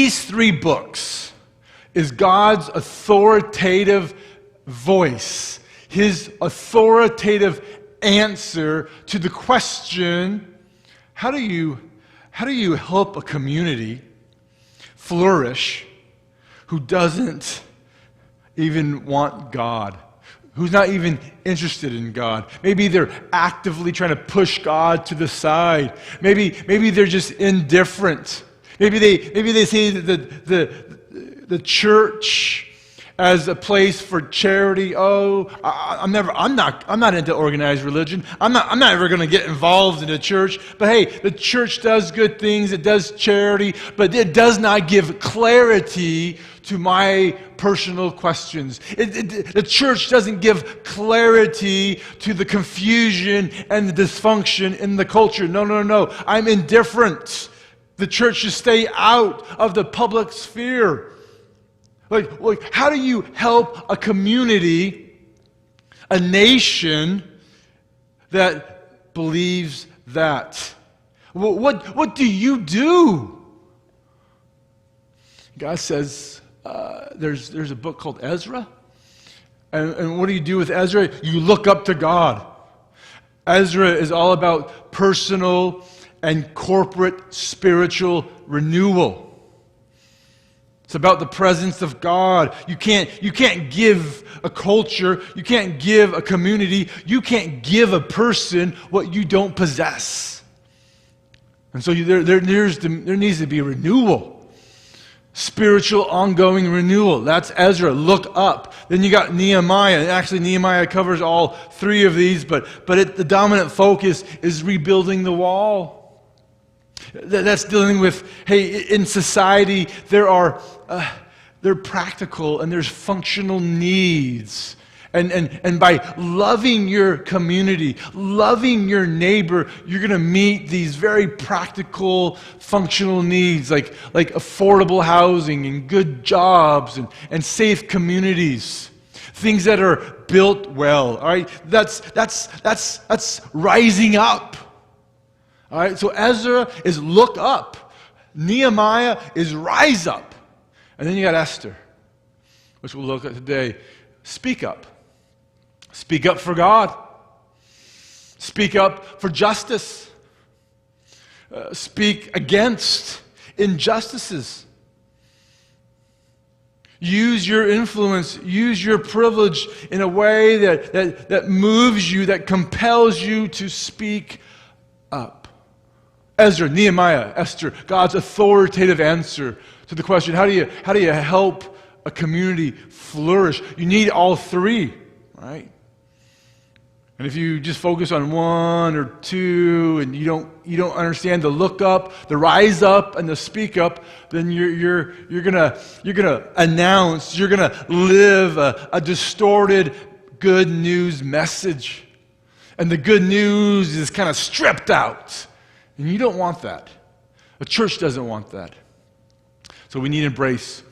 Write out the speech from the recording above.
These three books is God's authoritative voice, his authoritative answer to the question, how do you help a community flourish who doesn't even want God, who's not even interested in God? Maybe they're actively trying to push God to the side. Maybe they're just indifferent. Maybe they see the church as a place for charity. Oh, I'm not into organized religion. I'm not ever going to get involved in the church. But hey, the church does good things. It does charity, but it does not give clarity to my personal questions. The church doesn't give clarity to the confusion and the dysfunction in the culture. No. I'm indifferent. The church should stay out of the public sphere. Like, how do you help a community, a nation that believes that? What do you do? God says, there's a book called Ezra. And what do you do with Ezra? You look up to God. Ezra is all about personal and corporate spiritual renewal. It's about the presence of God. You can't give a culture, you can't give a community, you can't give a person what you don't possess. And so there needs to be renewal. Spiritual ongoing renewal. That's Ezra. Look up. Then you got Nehemiah. Actually, Nehemiah covers all three of these, but the dominant focus is rebuilding the wall. That's dealing with, hey, in society there are practical and there's functional needs. And by loving your community, loving your neighbor, you're going to meet these very practical, functional needs like affordable housing and good jobs and safe communities. Things that are built well. All right, that's rising up. All right, so Ezra is look up. Nehemiah is rise up. And then you got Esther, which we'll look at today. Speak up. Speak up for God. Speak up for justice. Speak against injustices. Use your influence, use your privilege in a way that moves you, that compels you to speak up. Ezra, Nehemiah, Esther, God's authoritative answer to the question, how do you help a community flourish? You need all three, right? And if you just focus on one or two and you don't understand the look up, the rise up, and the speak up, then you're gonna announce, you're gonna live a distorted good news message. And the good news is kind of stripped out. And you don't want that. A church doesn't want that. So we need embrace.